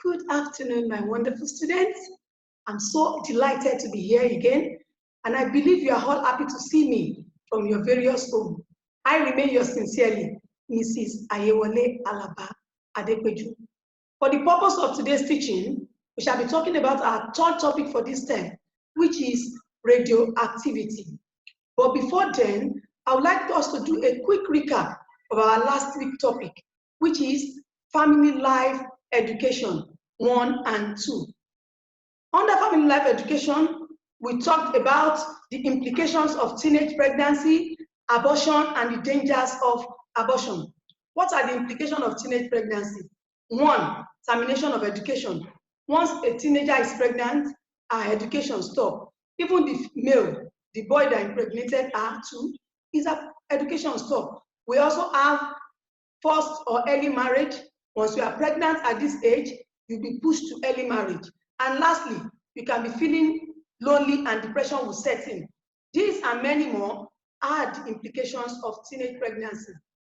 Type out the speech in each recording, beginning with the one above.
Good afternoon, my wonderful students. I'm so delighted to be here again, and I believe you are all happy to see me from your various homes. I remain yours sincerely, Mrs. Ayewole Alaba Adepeju. For the purpose of today's teaching, we shall be talking about our third topic for this term, which is radioactivity. But before then, I would like us to do a quick recap of our last week's topic, which is family life education 1 and 2. Under family life education, we talked about the implications of teenage pregnancy, abortion, and the dangers of abortion. What are the implications of teenage pregnancy? 1, termination of education. Once a teenager is pregnant, her education stops. Even the male, the boy that impregnated her too, his education stops. We also have forced or early marriage. Once you are pregnant at this age, you'll be pushed to early marriage. And lastly, you can be feeling lonely and depression will set in. These and many more are the implications of teenage pregnancy.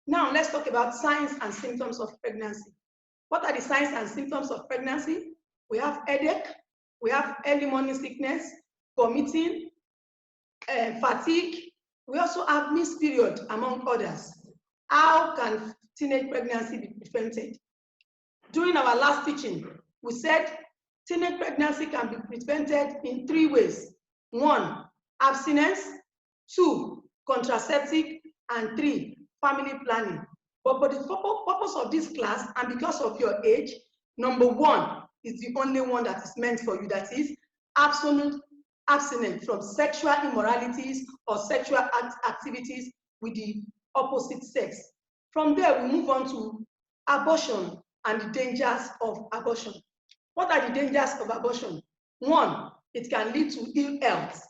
Now let's talk about signs and symptoms of pregnancy. What are the signs and symptoms of pregnancy? We have headache, we have early morning sickness, vomiting, fatigue. We also have missed period, among others. How can teenage pregnancy be prevented? During our last teaching, we said teenage pregnancy can be prevented in 3 ways. 1, abstinence. 2, contraceptive. And 3, family planning. But for the purpose of this class and because of your age, number 1 is the only one that is meant for you. That is absolute abstinence from sexual immoralities or sexual activities with the opposite sex. From there, we move on to abortion and the dangers of abortion. What are the dangers of abortion? 1, it can lead to ill health.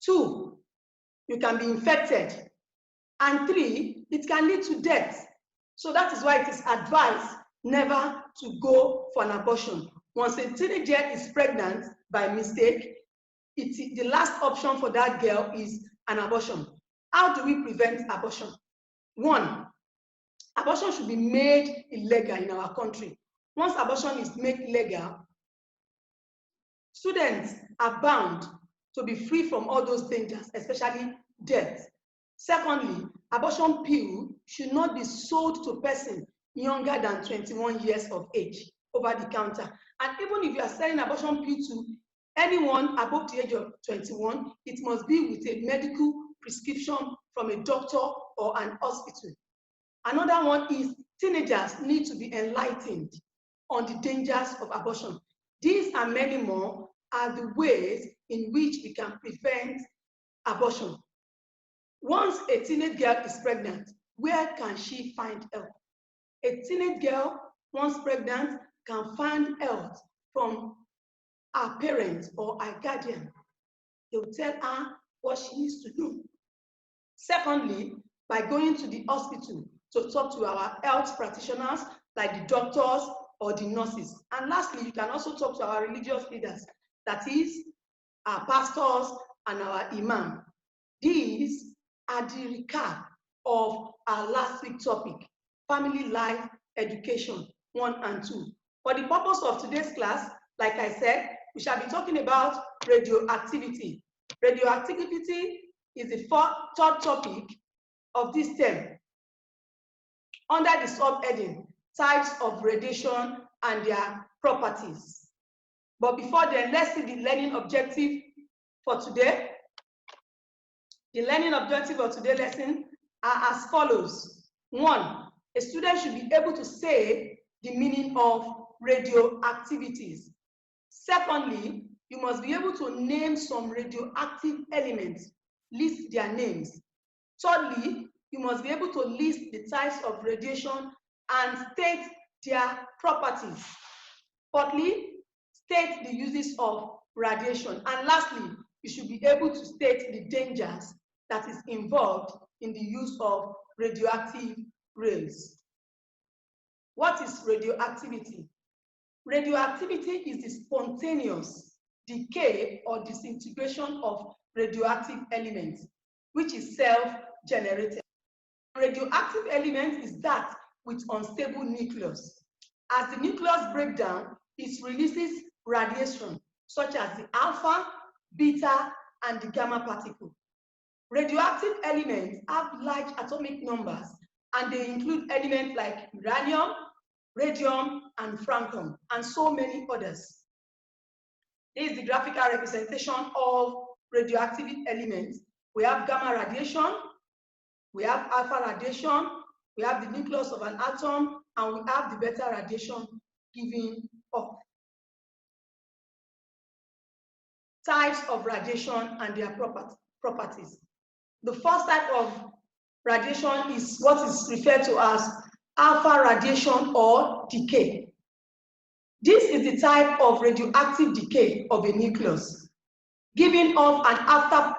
2, you can be infected. And 3, it can lead to death. So that is why it is advised never to go for an abortion. Once a teenager is pregnant by mistake, the last option for that girl is an abortion. How do we prevent abortion? 1, abortion should be made illegal in our country. Once abortion is made legal, students are bound to be free from all those dangers, especially death. Secondly, abortion pill should not be sold to a person younger than 21 years of age over the counter. And even if you are selling abortion pill to anyone above the age of 21, it must be with a medical prescription from a doctor or an hospital. Another one is teenagers need to be enlightened on the dangers of abortion. These and many more are the ways in which we can prevent abortion. Once a teenage girl is pregnant, where can she find help? A teenage girl, once pregnant, can find help from her parents or her guardian. They will tell her what she needs to do. Secondly, by going to the hospital to talk to our health practitioners like the doctors or the nurses. And lastly, you can also talk to our religious leaders, that is, our pastors and our imam. These are the recap of our last week's topic, family life education 1 and 2. For the purpose of today's class, like I said, we shall be talking about radioactivity. Radioactivity is the third topic of this term under the subheading, types of radiation and their properties. But before then, let's see the learning objective for today. The learning objective of today's lesson are as follows. 1, a student should be able to say the meaning of radioactivities. Secondly, you must be able to name some radioactive elements, list their names. Thirdly, you must be able to list the types of radiation and state their properties. Fourthly, state the uses of radiation. And lastly, you should be able to state the dangers that is involved in the use of radioactive rays. What is radioactivity? Radioactivity is the spontaneous decay or disintegration of radioactive elements, which is self-generated. Radioactive element is that with unstable nucleus. As the nucleus breaks down, it releases radiation such as the alpha, beta, and the gamma particle. Radioactive elements have large atomic numbers, and they include elements like uranium, radium, and francium, and so many others. This is the graphical representation of radioactive elements. We have gamma radiation, we have alpha radiation, we have the nucleus of an atom, and we have the beta radiation giving off. Types of radiation and their properties. The first type of radiation is what is referred to as alpha radiation or decay. This is the type of radioactive decay of a nucleus, giving off an alpha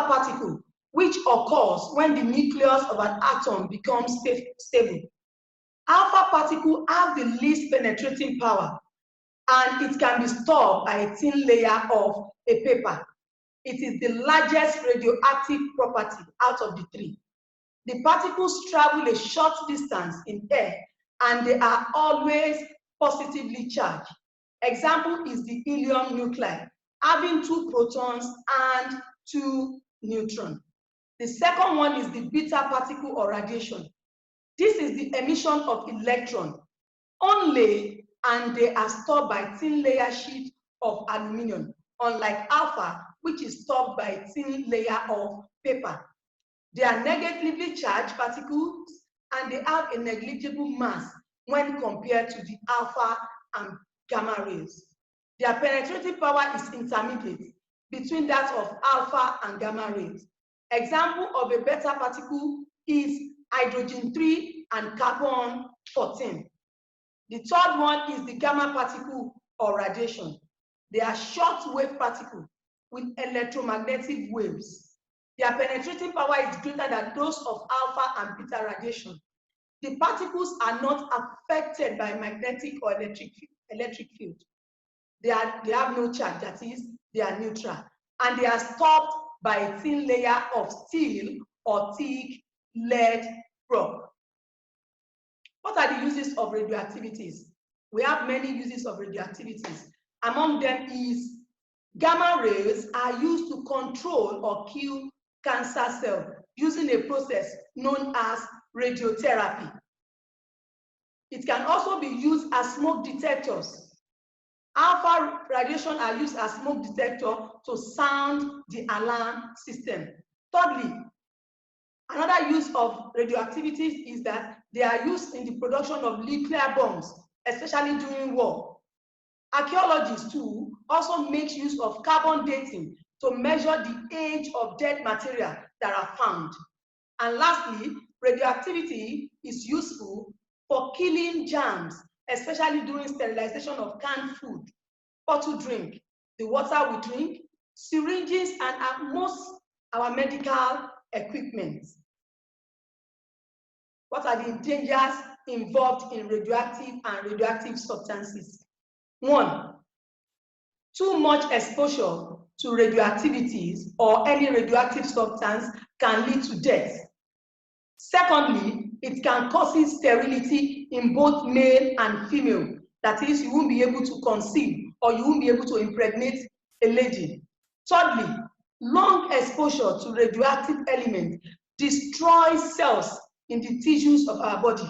particle, which occurs when the nucleus of an atom becomes stable. Alpha particles have the least penetrating power, and it can be stored by a thin layer of a paper. It is the largest radioactive property out of the three. The particles travel a short distance in air, and they are always positively charged. Example is the helium nuclide, having 2 protons and 2 neutrons. The second one is the beta particle or radiation. This is the emission of electrons only, and they are stored by thin layer sheet of aluminum, unlike alpha, which is stored by a thin layer of paper. They are negatively charged particles, and they have a negligible mass when compared to the alpha and gamma rays. Their penetrating power is intermediate between that of alpha and gamma rays. Example of a beta particle is hydrogen 3 and carbon 14. The third one is the gamma particle or radiation. They are short wave particles with electromagnetic waves. Their penetrating power is greater than those of alpha and beta radiation. The particles are not affected by magnetic or electric field. They have no charge, that is, they are neutral. And they are stopped by a thin layer of steel or thick lead rock. What are the uses of radioactivities? We have many uses of radioactivities. Among them is gamma rays are used to control or kill cancer cells using a process known as radiotherapy. It can also be used as smoke detectors. Alpha radiation are used as smoke detector to sound the alarm system. Thirdly, another use of radioactivities is that they are used in the production of nuclear bombs, especially during war. Archaeologists too also make use of carbon dating to measure the age of dead material that are found. And lastly, radioactivity is useful for killing germs, especially during sterilization of canned food, bottled drink, the water we drink, syringes, and most our medical equipment. What are the dangers involved in radioactive and radioactive substances? 1, too much exposure to radioactivities or any radioactive substance can lead to death. Secondly, it can cause sterility in both male and female. That is, you won't be able to conceive or you won't be able to impregnate a lady. Thirdly, long exposure to radioactive elements destroys cells in the tissues of our body.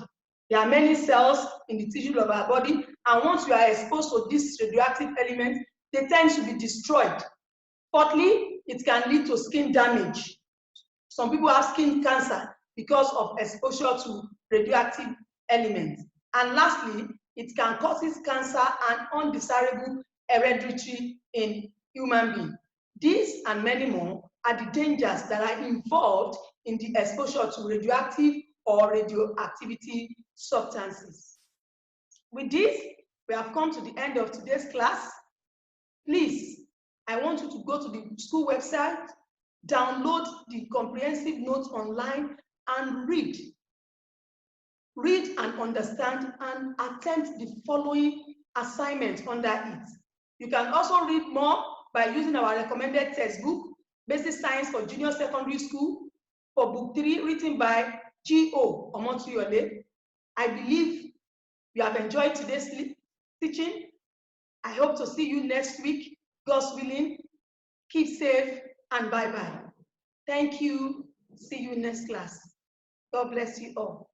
There are many cells in the tissues of our body, and once you are exposed to these radioactive elements, they tend to be destroyed. Fourthly, it can lead to skin damage. Some people have skin cancer because of exposure to radioactive elements. And lastly, it can cause cancer and undesirable heredity in human beings. These and many more are the dangers that are involved in the exposure to radioactive or radioactivity substances. With this, we have come to the end of today's class. Please, I want you to go to the school website, download the comprehensive notes online, and read and understand and attempt the following assignments under it. You can also read more by using our recommended textbook, Basic Science for Junior Secondary School, for Book 3, written by G.O. Omotuyole. I believe You have enjoyed today's teaching. I hope to see you next week, God's willing. Keep safe and bye-bye. Thank you. See you next class. God bless you all.